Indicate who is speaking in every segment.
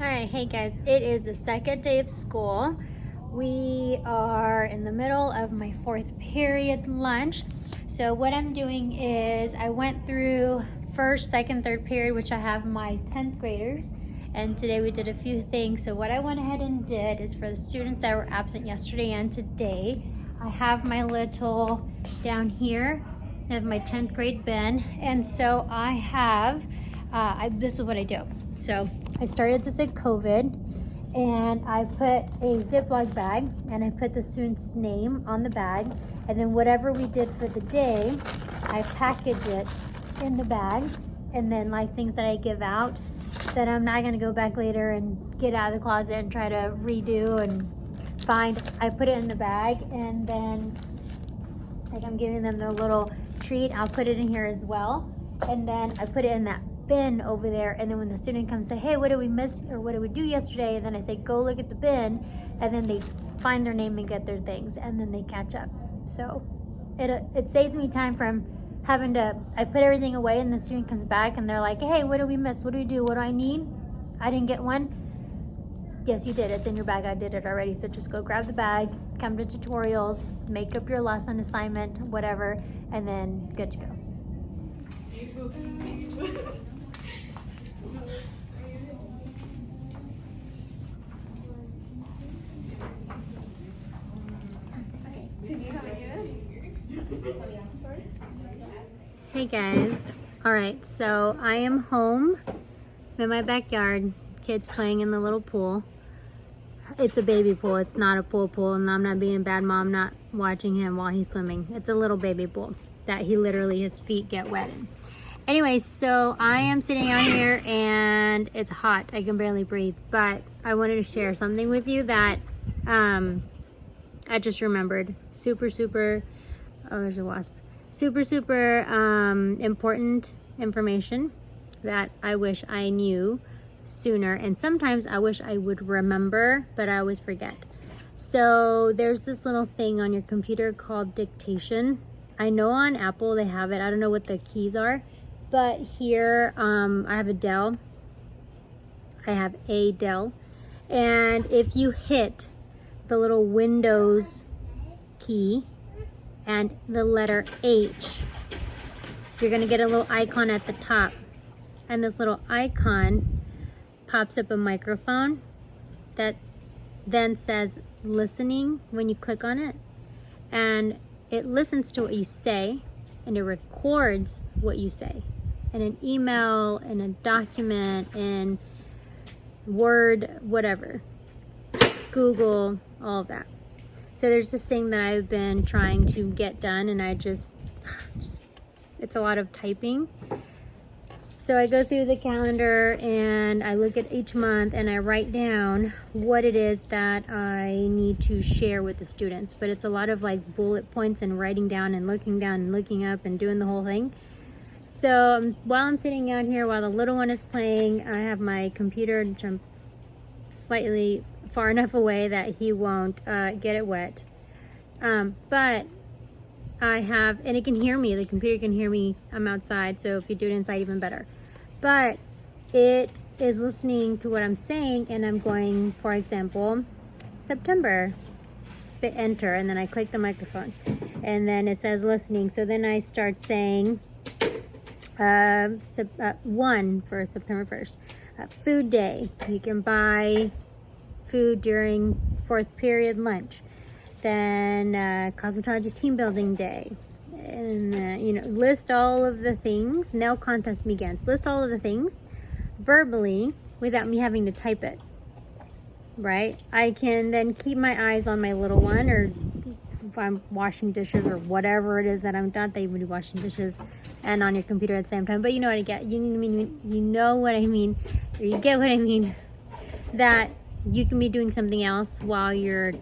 Speaker 1: All right, hey guys, it is the second day of school. We are in the middle of my fourth period lunch. So what I'm doing is I went through first, second, third period, which I have my 10th graders. And today we did a few things. So what I went ahead and did is for the students that were absent yesterday and today, I have my little down here, I have my 10th grade bin. And so I have, this is what I do. So I started this at COVID and I put a Ziploc bag and I put the student's name on the bag, and then whatever we did for the day, I package it in the bag, and then like things that I give out that I'm not gonna go back later and get out of the closet and try to redo and find, I put it in the bag, and then like I'm giving them their little treat, I'll put it in here as well, and then I put it in that bin over there, and then when the student comes say, hey, what did we miss or what did we do yesterday, and then I say go look at the bin, and then they find their name and get their things, and then they catch up. So it saves me time from having to, I put everything away and the student comes back and they're like, hey, what did we miss, what do we do, what do I need, I didn't get one. Yes, you did, it's in your bag, I did it already. So just go grab the bag, come to tutorials, make up your lesson assignment, whatever, and then good to go. Hey guys, all right, so I am home in my backyard, kids playing in the little pool. It's a baby pool, it's not a pool, and I'm not being a bad mom not watching him while he's swimming. It's a little baby pool that he literally, his feet get wet in. Anyway, so I am sitting out here and it's hot, I can barely breathe, but I wanted to share something with you that I just remembered. Super, oh, there's a wasp. Super important information that I wish I knew sooner, and sometimes I wish I would remember, but I always forget. So there's this little thing on your computer called dictation. I know on Apple they have it, I don't know what the keys are, but here I have a Dell, and if you hit the little Windows key and the letter H, you're gonna get a little icon at the top, and this little icon pops up a microphone that then says listening when you click on it, and it listens to what you say and it records what you say in an email, in a document, in Word, whatever, Google, all of that. So there's this thing that I've been trying to get done, and I just it's a lot of typing. So I go through the calendar and I look at each month and I write down what it is that I need to share with the students. But it's a lot of like bullet points and writing down and looking up and doing the whole thing. So while I'm sitting out here, while the little one is playing, I have my computer, which I'm slightly far enough away that he won't get it wet. But I have, and it can hear me, the computer can hear me, I'm outside, so if you do it inside, even better. But it is listening to what I'm saying, and I'm going, for example, September, enter, and then I click the microphone, and then it says listening. So then I start saying 1 for September 1st. Food day, you can buy food during fourth period lunch. Then cosmetology team building day, and list all of the things. Nail contest begins. List all of the things verbally without me having to type it, right? I can then keep my eyes on my little one, or if I'm washing dishes or whatever it is that I'm done, they would be washing dishes and on your computer at the same time. But you know what I get, you know what I mean, or you get what I mean, that you can be doing something else while you're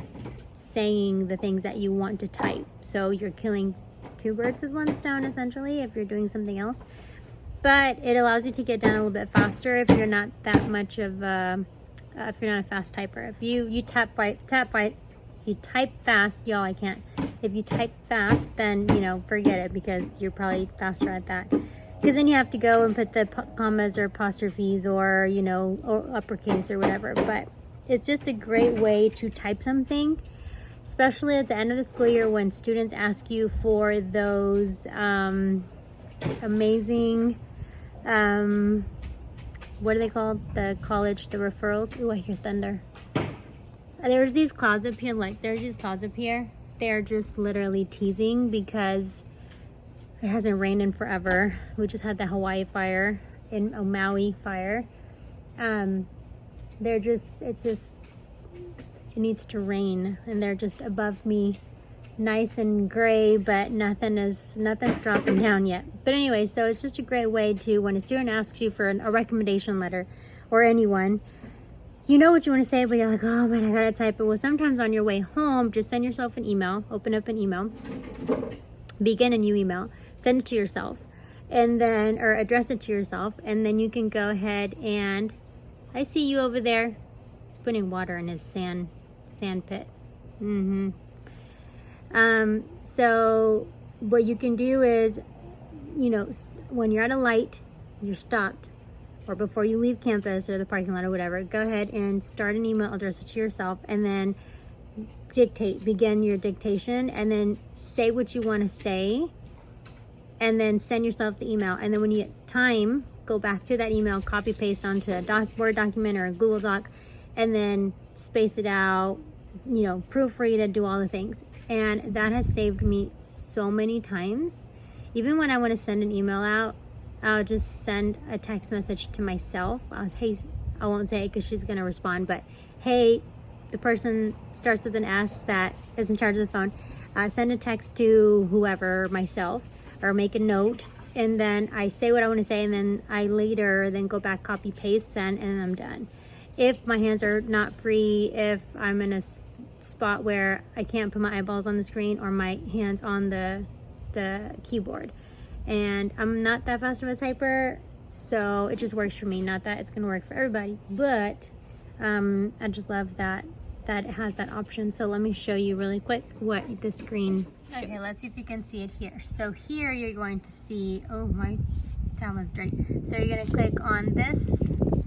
Speaker 1: saying the things that you want to type. So you're killing two birds with one stone, essentially, if you're doing something else. But it allows you to get done a little bit faster if you're not that much of if you're not a fast typer. If you tap if you type fast, y'all, I can't. If you type fast, then forget it, because you're probably faster at that. because then you have to go and put the commas or apostrophes or, you know, or uppercase or whatever. But it's just a great way to type something, especially at the end of the school year when students ask you for those amazing, what are they called? The college, the referrals. Ooh, I hear thunder. There's these clouds up here, They're just literally teasing because it hasn't rained in forever. We just had the Hawaii fire, in Maui fire. It needs to rain, and they're just above me, nice and gray, but nothing's dropping down yet. But anyway, so it's just a great way to, when a student asks you for a recommendation letter, or anyone, you know what you want to say, but you're like, oh man, I gotta type it. Well, sometimes on your way home, just send yourself an email, open up an email, begin a new email, send it to yourself, and then, or address it to yourself, and then you can go ahead and, I see you over there. He's putting water in his sand pit. So what you can do is, you know, when you're at a light, you're stopped, or before you leave campus or the parking lot or whatever, go ahead and start an email, address it to yourself, and then begin your dictation, and then say what you want to say, and then send yourself the email. And then when you get time, go back to that email, copy paste onto a Word document or a Google Doc, and then space it out, you know, proofread it, do all the things. And that has saved me so many times. Even when I want to send an email out, I'll just send a text message to myself. Hey, I won't say it because she's going to respond, but hey, the person starts with an S that is in charge of the phone. Send a text to whoever, myself, or make a note, and then I say what I want to say, and then I later then go back, copy, paste, send, and I'm done. If my hands are not free, if I'm in a spot where I can't put my eyeballs on the screen or my hands on the keyboard, and I'm not that fast of a typer, so it just works for me. Not that it's gonna work for everybody, but I just love that it has that option. So let me show you really quick what the screen shows. Okay, let's see if you can see it here. So here you're going to see, oh, my towel is dirty. So you're gonna click on this,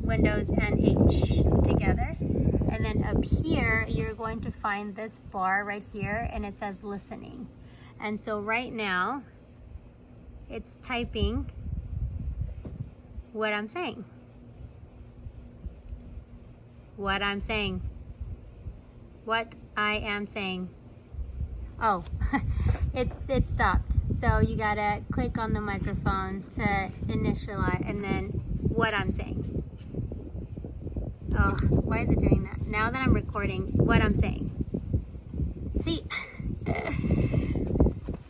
Speaker 1: Windows and H together, and then up here you're going to find this bar right here, and it says listening. And so right now it's typing what I'm saying. What I'm saying. What I am saying. Oh, it stopped. So you gotta click on the microphone to initialize, and then what I'm saying. Oh, why is it doing that? Now that I'm recording, what I'm saying. See?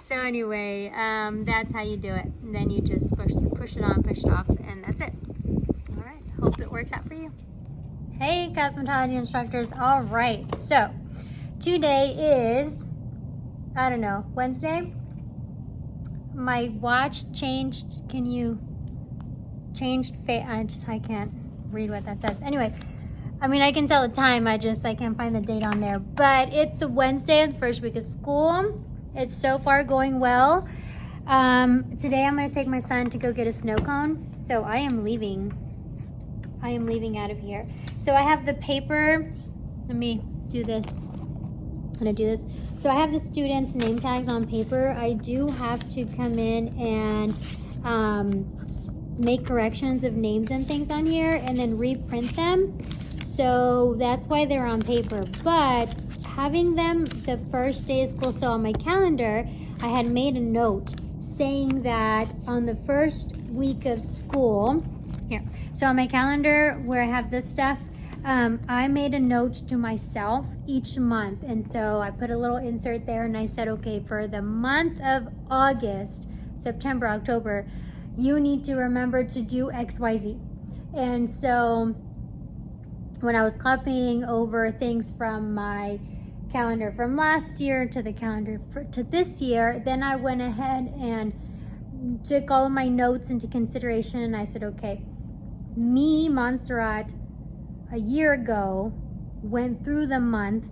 Speaker 1: So anyway, that's how you do it. And then you just push it on, push it off, and that's it. All right, hope it works out for you. Hey, cosmetology instructors. All right, so today is, I don't know, Wednesday. My watch changed. Can you changed? I can't read what that says. Anyway, I mean, I can tell the time. I can't find the date on there. But it's the Wednesday of the first week of school. It's so far going well. Today I'm going to take my son to go get a snow cone. So I am leaving out of here. So I have the paper. Let me do this. I'm gonna do this. So I have the students' name tags on paper. I do have to come in and make corrections of names and things on here and then reprint them. So that's why they're on paper. But having them the first day of school, so on my calendar, I had made a note saying that on the first week of school, here. So on my calendar where I have this stuff, I made a note to myself each month. And so I put a little insert there and I said, okay, for the month of August, September, October, you need to remember to do X, Y, Z. And so when I was copying over things from my calendar from last year to the calendar to this year, then I went ahead and took all of my notes into consideration. And I said, okay, me, Montserrat, a year ago, went through the month.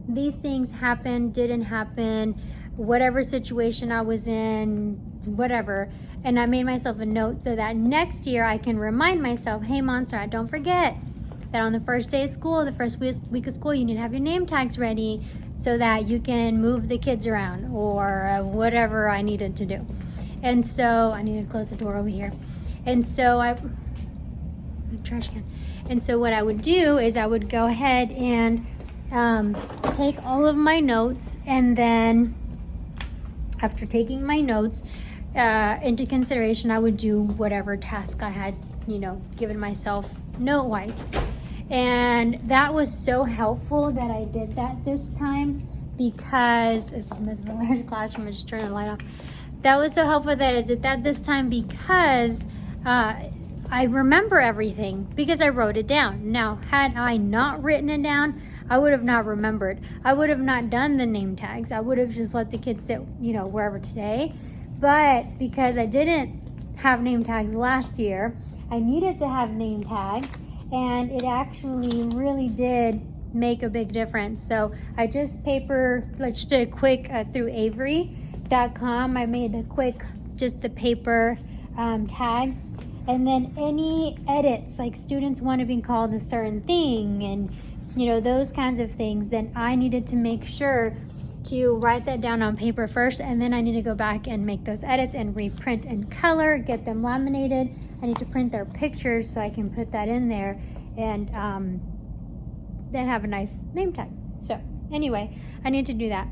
Speaker 1: These things happened, didn't happen, whatever situation I was in, whatever. And I made myself a note so that next year I can remind myself, hey, Montserrat, don't forget that on the first day of school, the first week of school, you need to have your name tags ready so that you can move the kids around or whatever I needed to do. And so I need to close the door over here. And so the trash can. And so what I would do is I would go ahead and take all of my notes, and then after taking my notes into consideration, I would do whatever task I had, given myself note-wise. And that was so helpful that I did that this time, because this is Ms. Miller's classroom. I just turned the light off. That was so helpful that I did that this time, because I remember everything because I wrote it down. Now, had I not written it down, I would have not remembered. I would have not done the name tags. I would have just let the kids sit, wherever today. But because I didn't have name tags last year, I needed to have name tags, and it actually really did make a big difference. So I just did a quick through Avery.com. I made a quick, just the paper tags. And then any edits, like students want to be called a certain thing and, those kinds of things, then I needed to make sure to write that down on paper first. And then I need to go back and make those edits and reprint in color, get them laminated. I need to print their pictures so I can put that in there and then have a nice name tag. So anyway, I need to do that.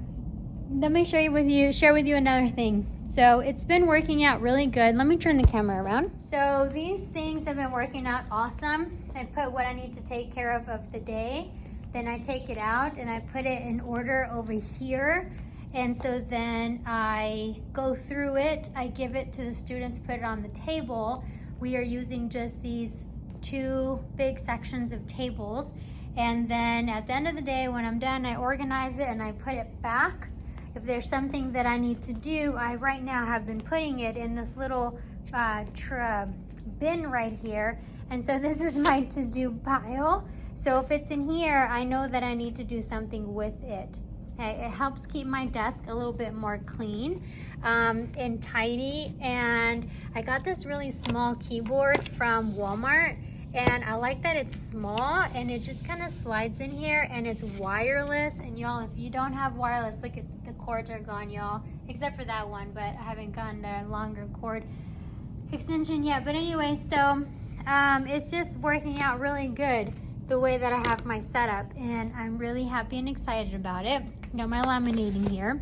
Speaker 1: Let me share with you another thing. So it's been working out really good. Let me turn the camera around. So these things have been working out awesome. I put what I need to take care of the day. Then I take it out and I put it in order over here. And so then I go through it. I give it to the students, put it on the table. We are using just these 2 big sections of tables. And then at the end of the day, when I'm done, I organize it and I put it back. If there's something that I need to do, I right now have been putting it in this little bin right here. And so this is my to-do pile. So if it's in here, I know that I need to do something with it. It helps keep my desk a little bit more clean and tidy. And I got this really small keyboard from Walmart. And I like that it's small and it just kind of slides in here, and it's wireless. And y'all, if you don't have wireless, look at the cords are gone, y'all, except for that one, but I haven't gotten a longer cord extension yet. But anyway, so it's just working out really good the way that I have my setup, and I'm really happy and excited about it. Got my laminating here.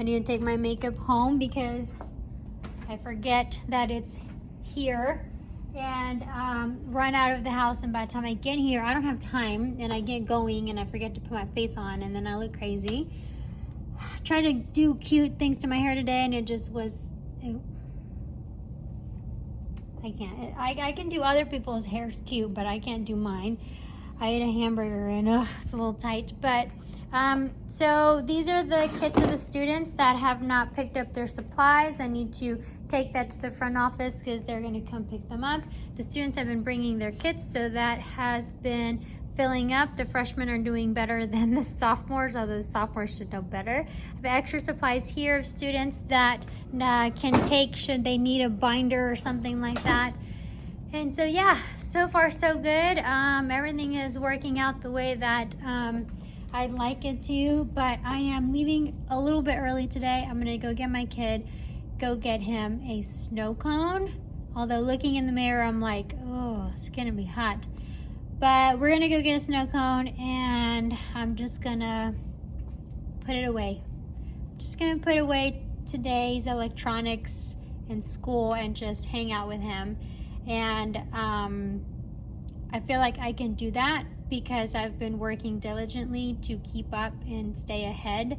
Speaker 1: I need to take my makeup home because I forget that it's here and run out of the house, and by the time I get here I don't have time, and I get going and I forget to put my face on, and then I look crazy. Try to do cute things to my hair today, and it just was I can't. I can do other people's hair cute, but I can't do mine. I ate a hamburger and it's a little tight, but so these are the kits of the students that have not picked up their supplies. I need to take that to the front office because they're going to come pick them up. The students have been bringing their kits, so that has been filling up. The freshmen are doing better than the sophomores, although the sophomores should know better. I have extra supplies here of students that can take should they need a binder or something like that. And so yeah, so far so good. Everything is working out the way that I'd like it to, but I am leaving a little bit early today. I'm gonna go get my kid, go get him a snow cone. Although looking in the mirror, I'm like, oh, it's gonna be hot. But we're gonna go get a snow cone, and I'm just gonna put it away. Just gonna put away today's electronics in school and just hang out with him. And I feel like I can do that because I've been working diligently to keep up and stay ahead.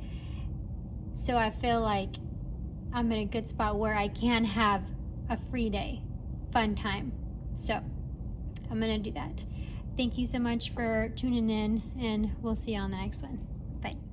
Speaker 1: So I feel like I'm in a good spot where I can have a free day, fun time. So I'm gonna do that. Thank you so much for tuning in, and we'll see you on the next one. Bye.